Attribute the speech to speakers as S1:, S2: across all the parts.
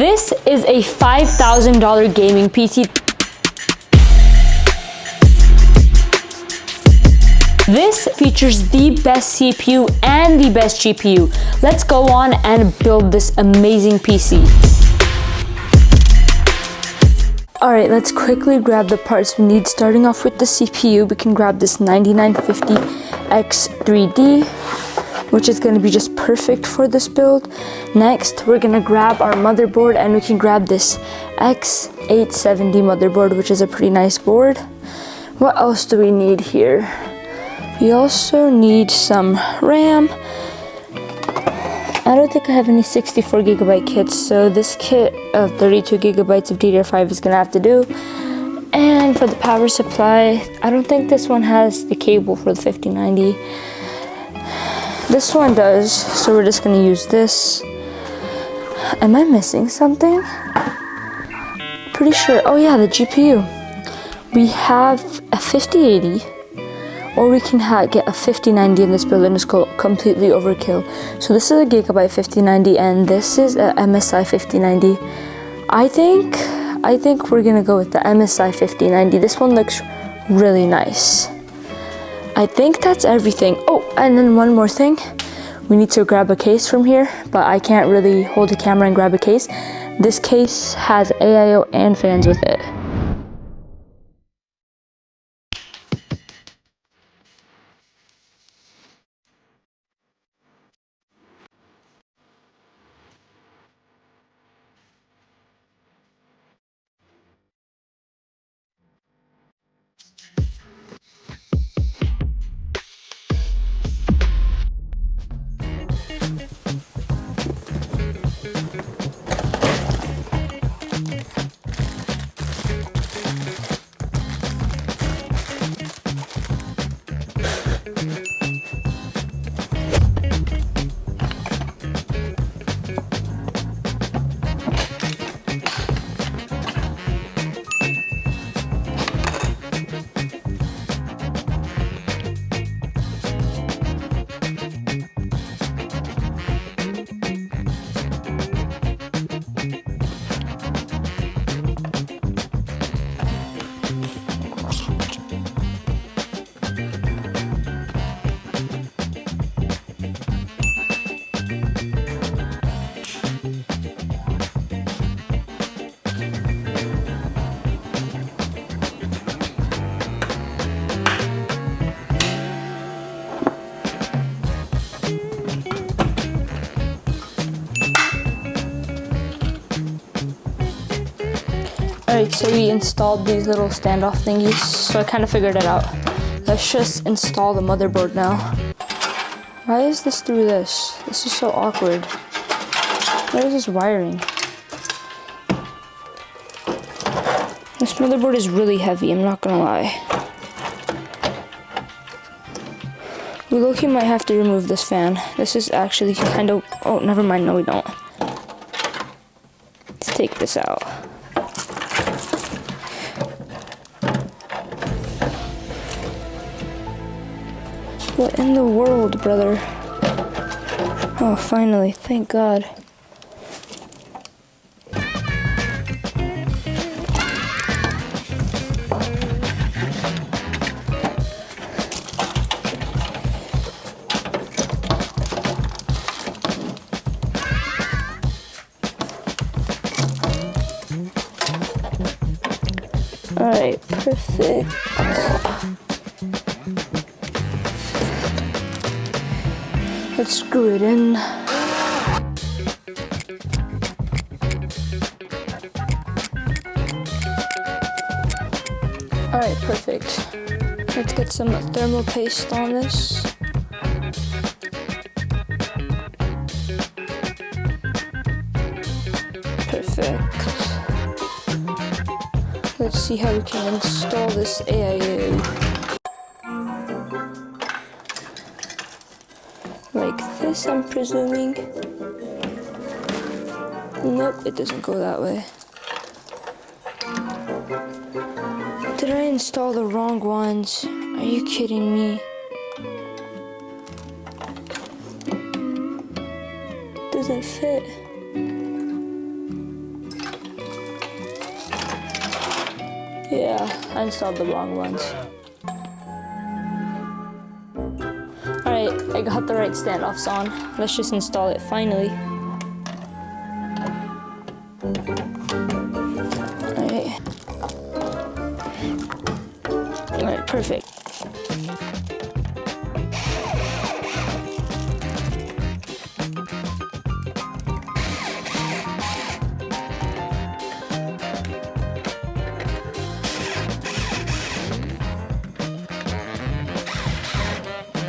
S1: This is a $5,000 gaming PC. This features the best CPU and the best GPU. Let's go on and build this amazing PC. Alright, let's quickly grab the parts we need. Starting off with the CPU, we can grab this 9950X3D, which is going to be just perfect for this build. Next, we're going to grab our motherboard, and we can grab this X870 motherboard, which is a pretty nice board. What else do we need here? We also need some RAM. I don't think I have any 64GB kits, so this kit of 32GB of DDR5 is gonna have to do. And for the power supply, I don't think this one has the cable for the 5090. This one does, so we're just gonna use this. Am I missing something? Pretty sure, oh yeah, the GPU. We have a 5080. Or we can get a 5090 in this build and just go completely overkill. So this is a Gigabyte 5090 and this is a MSI 5090. I think we're gonna go with the MSI 5090. This one looks really nice. I think that's everything. Oh, and then one more thing. We need to grab a case from here, but I can't really hold the camera and grab a case. This case has AIO and fans with it. Alright, so we installed these little standoff thingies, so I kind of figured it out. Let's just install the motherboard now. Why is this through this? This is so awkward. What is this wiring? This motherboard is really heavy, I'm not gonna lie. We low-key might have to remove this fan. This is actually kind of... Oh, never mind, no we don't. Let's take this out. What in the world, brother? Oh, finally, thank God. Alright, perfect. Let's screw it in. Alright, perfect. Let's get some thermal paste on this. Perfect. Let's see how we can install this AIO. Like this, I'm presuming. Nope, it doesn't go that way. Did I install the wrong ones? Are you kidding me? Doesn't fit. Yeah, I installed the wrong ones. Alright, I got the right standoffs on. Let's just install it finally. Alright, perfect.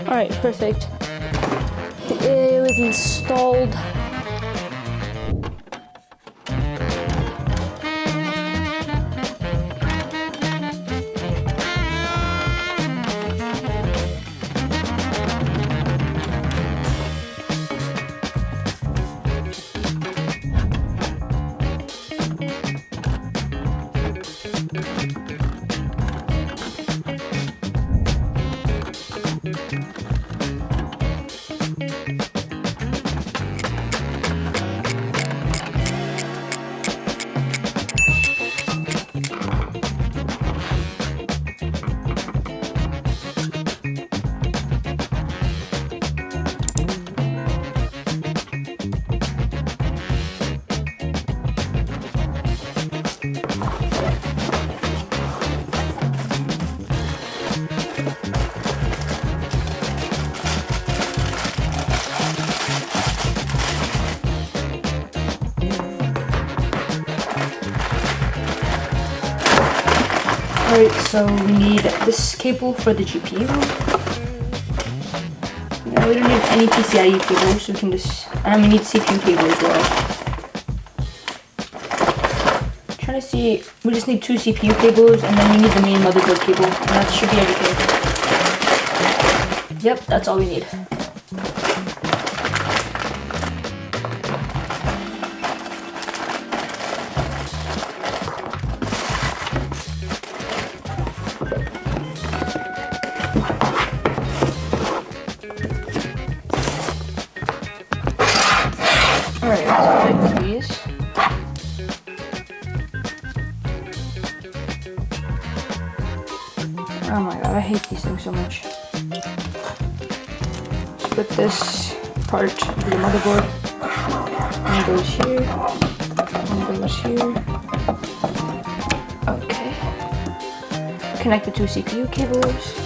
S1: Alright, perfect. It was installed. Alright, so we need this cable for the GPU. Yeah, we don't need any PCIe cables, so we can just, and we need CPU cable as well. Trying to see, we just need 2 CPU cables, and then we need the main motherboard cable, and that should be everything. Yep, that's all we need. Alright, let's connect these. Oh my god, I hate these things so much. Let's put this part to the motherboard. One goes here. One goes here. Okay. Connect the 2 CPU cables.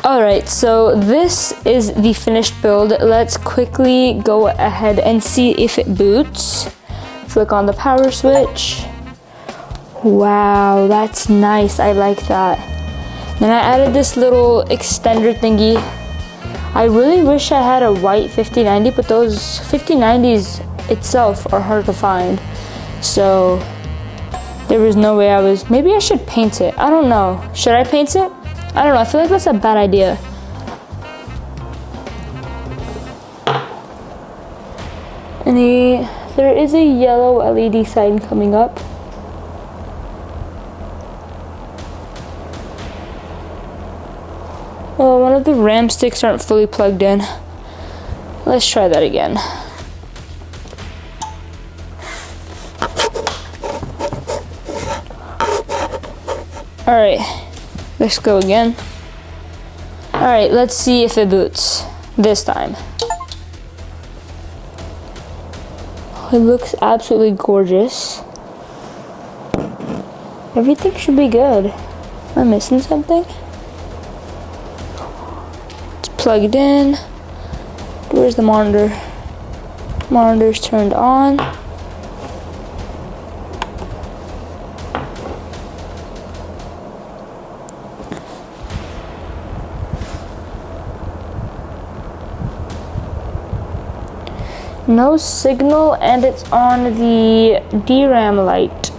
S1: Alright, so this is the finished build. Let's quickly go ahead and see if it boots. Flick on the power switch. Wow, that's nice. I like that. Then I added this little extender thingy. I really wish I had a white 5090, but those 5090s itself are hard to find. So there was no way maybe I should paint it. I don't know. Should I paint it? I don't know, I feel like that's a bad idea. There is a yellow LED sign coming up. Oh, one of the RAM sticks aren't fully plugged in. Let's try that again. Alright. Let's go again. Alright, let's see if it boots this time. It looks absolutely gorgeous. Everything should be good. Am I missing something? It's plugged in. Where's the monitor? Monitor's turned on. No signal, and it's on the DRAM light.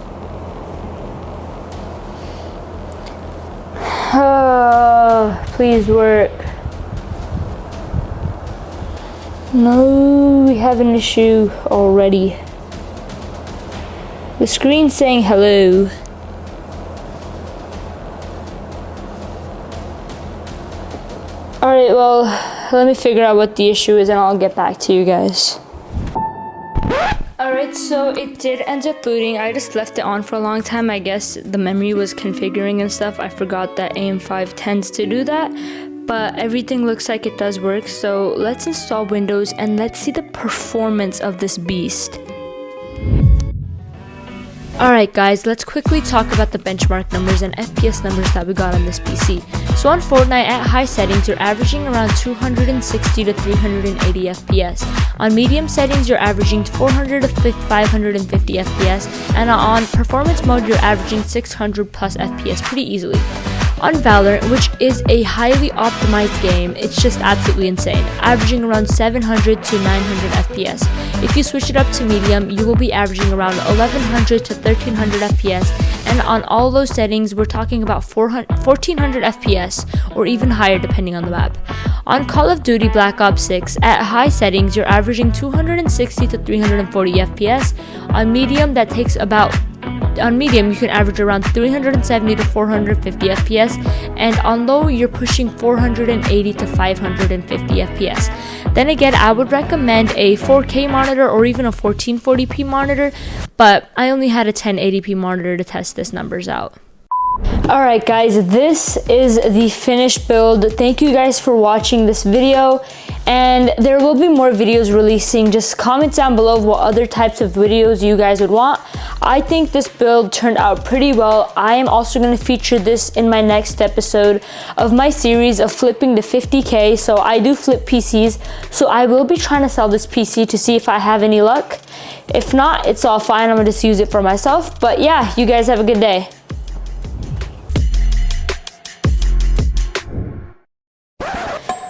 S1: Please work. No, we have an issue already. The screen's saying hello. Alright, well, let me figure out what the issue is and I'll get back to you guys. Alright, so it did end up booting. I just left it on for a long time. I guess the memory was configuring and stuff. I forgot that AM5 tends to do that. But everything looks like it does work. So let's install Windows and let's see the performance of this beast. Alright guys, let's quickly talk about the benchmark numbers and FPS numbers that we got on this PC. So on Fortnite at high settings, you're averaging around 260 to 380 FPS. On medium settings, you're averaging 400 to 550 FPS. And on performance mode, you're averaging 600 plus FPS pretty easily. On Valorant, which is a highly optimized game, it's just absolutely insane, averaging around 700 to 900 FPS. If you switch it up to medium, you will be averaging around 1100 to 1300 FPS, and on all those settings, we're talking about 1400 FPS, or even higher depending on the map. On Call of Duty Black Ops 6, at high settings, you're averaging 260 to 340 FPS. On medium, on medium, you can average around 370 to 450 FPS, and on low, you're pushing 480 to 550 FPS. Then again, I would recommend a 4K monitor or even a 1440p monitor, but I only had a 1080p monitor to test this numbers out. Alright guys, this is the finished build. Thank you guys for watching this video, and there will be more videos releasing. Just comment down below what other types of videos you guys would want. I think this build turned out pretty well. I am also going to feature this in my next episode of my series of flipping to 50K. So I do flip PCs, so I will be trying to sell this PC to see if I have any luck. If not, it's all fine. I'm going to just use it for myself. But yeah, you guys have a good day.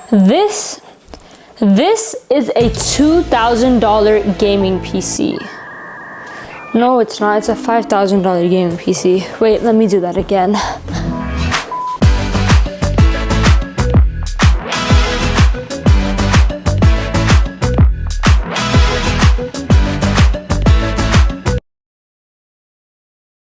S1: This is a $2,000 gaming PC. No, it's not. It's a $5,000 gaming PC. Wait, let me do that again.